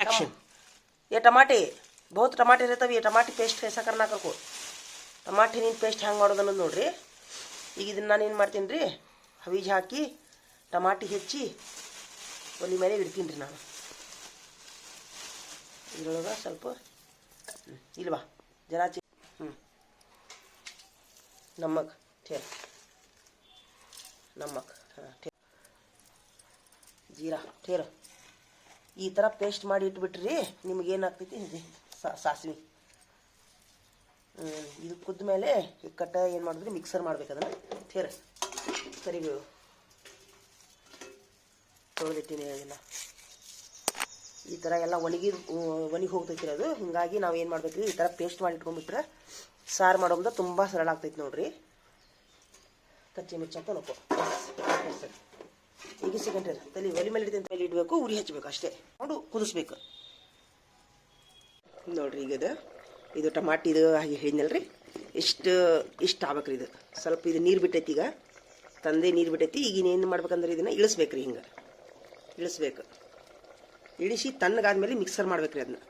Action. ये टमाटे बहुत टमाटे रहता ये टमाटे पेस्ट कैसा करना करको टमाटे ನೀನು ಪೇಸ್ಟ್ ಹ್ಯಾಂಗೆ ಮಾಡೋದು ಅನ್ನೋದು ನೋಡ್ರಿ। ಈಗ ಇದನ್ನು ನಾನು ಏನು ಮಾಡ್ತೀನಿ ರೀ, ಹವೀಜ್ ಹಾಕಿ ಟಮಾಟಿ ಹೆಚ್ಚಿ ಒಲಿ ಮೇಲೆ ಇಡ್ತೀನಿ ರೀ ನಾನು। ಇದ್ರೊಳಗೆ ಸ್ವಲ್ಪ ಇಲ್ವಾ ಜರಾಚಿ ನಮಕ್ ठेर नमक ठेर जीरा ठेर ಈ ಥರ ಪೇಸ್ಟ್ ಮಾಡಿ ಇಟ್ಬಿಟ್ರಿ ನಿಮಗೆ ಏನಾಗ್ತೈತಿ ಸಾಸಿವೆ ಇದು ಕುದ್ದ ಮೇಲೆ ಕಟ್ಟ ಏನು ಮಾಡಿದ್ರಿ ಮಿಕ್ಸರ್ ಮಾಡ್ಬೇಕು ಅದನ್ನು ठेर ಕರಿಬೇವು ತೊಳೆದಿಟ್ಟಿನಿ ಅದನ್ನ ಈ ಥರ ಎಲ್ಲ ಒಣಗಿ ಹೋಗ್ತೈತಿ ಅದು। ಹಿಂಗಾಗಿ ನಾವು ಏನು ಮಾಡ್ಬೇಕ್ರಿ ಈ ಥರ ಪೇಸ್ಟ್ ಮಾಡಿ ಇಟ್ಕೊಂಡ್ಬಿಟ್ರೆ ಸಾರು ಮಾಡೋದು ತುಂಬ ಸರಳ ಆಗ್ತೈತಿ ನೋಡ್ರಿ। ಕಚ್ಚಿ ಮಿರ್ಚಿ ಅಂತ ನೋಕೋ ಈಗ ಸೆಕೆಂಡ್ ತಲೆ ಒಲಿ ಮೇಲೆ ಇಡ್ತೀನಿ, ತಲೆ ಇಡಬೇಕು, ಉರಿ ಹಚ್ಚಬೇಕು ಅಷ್ಟೇ, ನೋಡು ಕುದಿಸ್ಬೇಕು ನೋಡ್ರಿ। ಈಗ ಇದು ಟಮಾಟಿ ಇದು ಹಾಗೆ ಹೇಳಿದ್ನಲ್ರಿ, ಇಷ್ಟು ಆಗ್ಬೇಕ್ರಿ ಇದು ಸ್ವಲ್ಪ ಇದು ನೀರು ಬಿಟ್ಟೈತಿ, ಈಗ ತಂದೆ ನೀರು ಬಿಟ್ಟೈತಿ। ಈಗ ಇನ್ನೇನು ಮಾಡ್ಬೇಕಂದ್ರೆ ಇದನ್ನು ಇಳಿಸ್ಬೇಕ್ರಿ, ಹಿಂಗೆ ಇಳಿಸ್ಬೇಕು, ಇಳಿಸಿ ತಣ್ಣಗಾದ್ಮೇಲೆ ಮಿಕ್ಸರ್ ಮಾಡ್ಬೇಕ್ರಿ ಅದನ್ನ।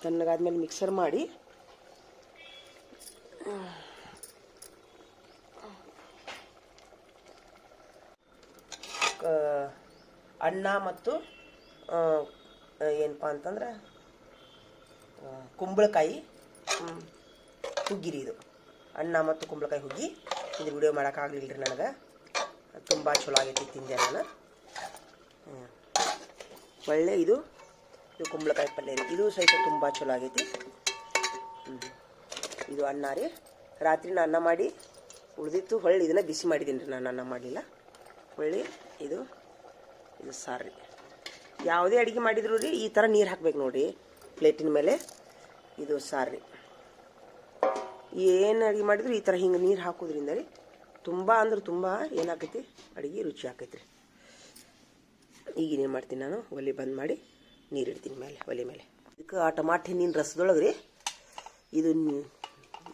ತಣ್ಣಗಾದ್ಮೇಲೆ ಮಿಕ್ಸರ್ ಮಾಡಿ ಅನ್ನ ಮತ್ತು ಏನಪ್ಪ ಅಂತಂದ್ರೆ ಕುಂಬಳಕಾಯಿ ಹುಗ್ಗಿರಿ, ಇದು ಅನ್ನ ಮತ್ತು ಕುಂಬಳಕಾಯಿ ಹುಗ್ಗಿ। ಇದು ವಿಡಿಯೋ ಮಾಡೋಕ್ಕಾಗಲಿಲ್ಲ ರೀ ನನಗೆ, ತುಂಬ ಚಲೋ ಆಗೈತಿ, ತಿಂದೆ ನಾನು। ಒಳ್ಳೆ ಇದು ಕುಂಬಳಕಾಯಿ ಪಲ್ಯ ರೀ, ಇದು ಸಹಿತ ತುಂಬ ಚಲೋ ಆಗೈತಿ। ಇದು ಅನ್ನ ರೀ, ರಾತ್ರಿ ನಾನು ಅನ್ನ ಮಾಡಿ ಉಳಿದಿತ್ತು, ಹೊಳ್ಳಿ ಇದನ್ನು ಬಿಸಿ ಮಾಡಿದ್ದೀನಿ ರೀ, ನಾನು ಅನ್ನ ಮಾಡಲಿಲ್ಲ। ಹೊಳ್ಳಿ ಇದು ಸಾರು ರೀ। ಯಾವುದೇ ಅಡುಗೆ ಮಾಡಿದ್ರು ರೀ ಈ ಥರ ನೀರು ಹಾಕ್ಬೇಕು ನೋಡಿರಿ ಪ್ಲೇಟಿನ ಮೇಲೆ, ಇದು ಸಾರು ರೀ। ಏನು ಅಡುಗೆ ಮಾಡಿದ್ರು ಈ ಥರ ಹಿಂಗೆ ನೀರು ಹಾಕೋದ್ರಿಂದ ರೀ ತುಂಬ ಅಂದ್ರೆ ತುಂಬ ಏನಾಕೈತಿ ಅಡುಗೆ ರುಚಿ ಆಕೈತಿ ರೀ। ಈಗೇನೇನು ಮಾಡ್ತೀನಿ ನಾನು, ಒಲೆ ಬಂದ್ ಮಾಡಿ ನೀರು ಇಡ್ತೀನಿ ಮೇಲೆ ಒಲೆ ಮೇಲೆ। ಇದಕ್ಕೆ ಆ ಟಮಾಟೆ ಹಣ್ಣಿನ ರಸದೊಳಗೆ ರೀ ಇದು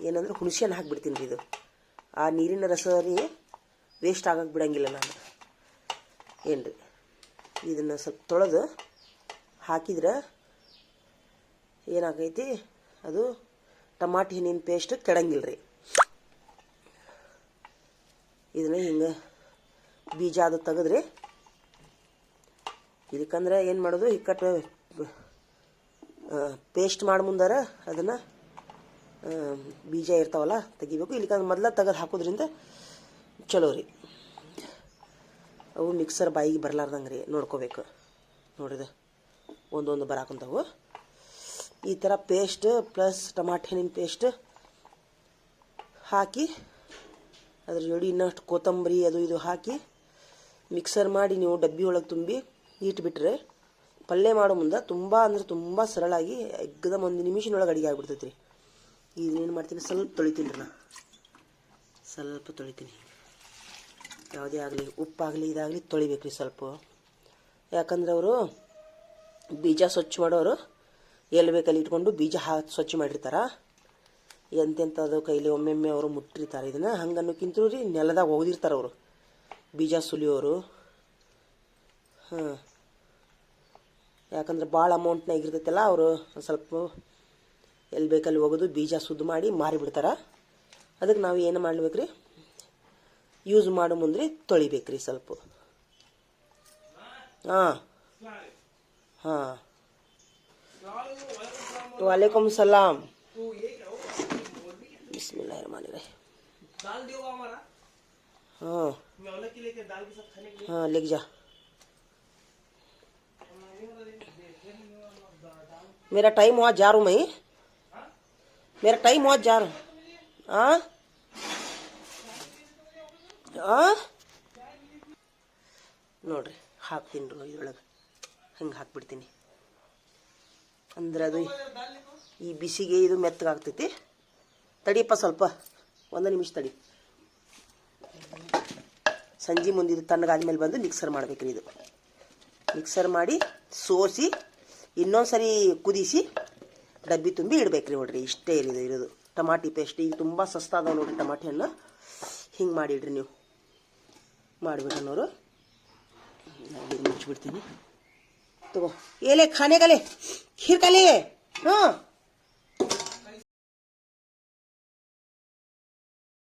ಏನಂದ್ರೆ ಹುಣಸೆಹಣ್ಣು ಹಾಕಿಬಿಡ್ತೀನಿ ರೀ। ಇದು ಆ ನೀರಿನ ರಸ ರೀ ವೇಸ್ಟ್ ಆಗಕ್ಕೆ ಬಿಡಂಗಿಲ್ಲ ನಾನು, ಏನು ರೀ। ಇದನ್ನು ಸ್ವಲ್ಪ ತೊಳೆದು ಹಾಕಿದ್ರೆ ಏನಾಗೈತಿ ಅದು ಟಮಾಟಿ ಹಣ್ಣಿನ ಪೇಸ್ಟ್ ಕೆಡಂಗಿಲ್ಲ ರೀ। ಇದನ್ನ ಹಿಂಗೆ ಬೀಜ ಅದು ತೆಗೆದ್ರಿ, ಇದಕ್ಕಂದ್ರೆ ಏನು ಮಾಡೋದು ಇಕ್ಕಟ್ಟು ಪೇಸ್ಟ್ ಮಾಡಿ ಮುಂದಾರ ಅದನ್ನು ಬೀಜ ಇರ್ತಾವಲ್ಲ ತೆಗಿಬೇಕು, ಇಲ್ಲಿಕಂದ್ರೆ ಮೊದಲ ತೆಗೆದು ಹಾಕೋದ್ರಿಂದ ಚಲೋ ರೀ। ಅವು ಮಿಕ್ಸರ್ ಬಾಯಿಗೆ ಬರಲಾರ್ದಂಗೆ ರೀ ನೋಡ್ಕೋಬೇಕು, ನೋಡಿದೆ ಒಂದೊಂದು ಬರಾಕಂತವು। ಈ ಥರ ಪೇಸ್ಟ್ ಪ್ಲಸ್ ಟಮಾಟೆ ಹಣ್ಣಿನ ಪೇಸ್ಟ್ ಹಾಕಿ ಅದ್ರ ಜೋಡಿ ಇನ್ನಷ್ಟು ಕೊತ್ತಂಬರಿ ಅದು ಇದು ಹಾಕಿ ಮಿಕ್ಸರ್ ಮಾಡಿ ನೀವು ಡಬ್ಬಿ ಒಳಗೆ ತುಂಬಿ ಇಟ್ಬಿಟ್ರೆ ಪಲ್ಯ ಮಾಡೋ ಮುಂದೆ ತುಂಬ ಅಂದ್ರೆ ತುಂಬ ಸರಳಾಗಿ ಎಗ್ದಮ್ 1 ನಿಮಿಷದೊಳಗೆ ಅಡುಗೆ ಆಗಿಬಿಡ್ತೈತಿ ರೀ। ಇದನ್ನೇನು ಮಾಡ್ತೀನಿ, ಸ್ವಲ್ಪ ತೊಳಿತೀನಿ ರೀ, ನಾನು ಸ್ವಲ್ಪ ತೊಳಿತೀನಿ, ಯಾವುದೇ ಆಗಲಿ ಉಪ್ಪಾಗಲಿ ಇದಾಗಲಿ ತೊಳಿಬೇಕ್ರಿ ಸ್ವಲ್ಪ। ಯಾಕಂದ್ರೆ ಅವರು ಬೀಜ ಸ್ವಚ್ಛ ಮಾಡೋರು ಎಲ್ಲಿ ಬೇಕಲ್ಲಿ ಇಟ್ಕೊಂಡು ಬೀಜ ಸ್ವಚ್ಛ ಮಾಡಿರ್ತಾರೆ, ಎಂತೆಂಥದ್ದು ಕೈಲಿ ಒಮ್ಮೊಮ್ಮೆ ಅವರು ಮುಟ್ಟಿರ್ತಾರೆ ಇದನ್ನು। ಹಂಗನ್ನೋಕ್ಕಿಂತ ರೀ ನೆಲದಾಗ ಒಗ್ದಿರ್ತಾರೆ ಅವರು ಬೀಜ ಸುಲಿಯೋರು। ಯಾಕಂದ್ರೆ ಭಾಳ ಅಮೌಂಟ್ನಾಗ ಇರ್ತೈತಲ್ಲ, ಅವರು ಸ್ವಲ್ಪ ಎಲ್ಲಿ ಬೇಕಲ್ಲಿ ಒಗೆದು ಬೀಜ ಸುದ್ದು ಮಾಡಿ ಮಾರಿಬಿಡ್ತಾರೆ। ಅದಕ್ಕೆ ನಾವು ಏನು ಮಾಡ್ಬೇಕ್ರಿ, ಯೂಸ್ ಮಾಡೋ ಮುಂದೆ ತೊಳಿಬೇಕ್ರಿ ಸ್ವಲ್ಪ। ಹಾಂ ಹಾಂ वालेकुम सलाम, बिस्मिल्लाहिर्रहमानिर्रहीम। हाँ हाँ लिख जा। मेरा टाइम हुआ जा रहा हूँ मैं, मेरा टाइम हुआ जा रहा हूँ। हाँ हाँ ನೋಡ್ರಿ ಹಾಕ್ತೀನಿ ರೀ ಇದ್ರೊಳಗೆ, ಹಿಂಗೆ ಹಾಕ್ಬಿಡ್ತೀನಿ ಅಂದ್ರೆ ಅದು ಈ ಬಿಸಿಗೆ ಇದು ಮೆತ್ತಗಾಗ್ತೈತಿ। ತಡಿಯಪ್ಪ ಸ್ವಲ್ಪ 1 ನಿಮಿಷ ತಡಿ, ಸಂಜೆ ಮುಂದೆ ಇದು ತಣ್ಣಗಾದ್ಮೇಲೆ ಬಂದು ಮಿಕ್ಸರ್ ಮಾಡ್ಬೇಕ್ರಿ। ಇದು ಮಿಕ್ಸರ್ ಮಾಡಿ ಸೋಸಿ ಇನ್ನೊಂದು ಸರಿ ಕುದಿಸಿ ಡಬ್ಬಿ ತುಂಬಿ ಇಡಬೇಕ್ರಿ। ನೋಡ್ರಿ ಇಷ್ಟೇ ಇರೋದು ಟಮಾಟಿ ಪೇಸ್ಟ್। ಈಗ ತುಂಬ ಸಸ್ತಾ ಅದಾವೆ ನೋಡಿರಿ ಟಮಾಟಿ ಹಣ್ಣು, ಹಿಂಗೆ ಮಾಡಿಡ್ರಿ ನೀವು ಮಾಡಿಬಿಟ್ಟು ಅನ್ನೋರು। ಮುಚ್ಚಿಬಿಡ್ತೀನಿ, तगो ये ले खाने का ले खीर का ले हाँ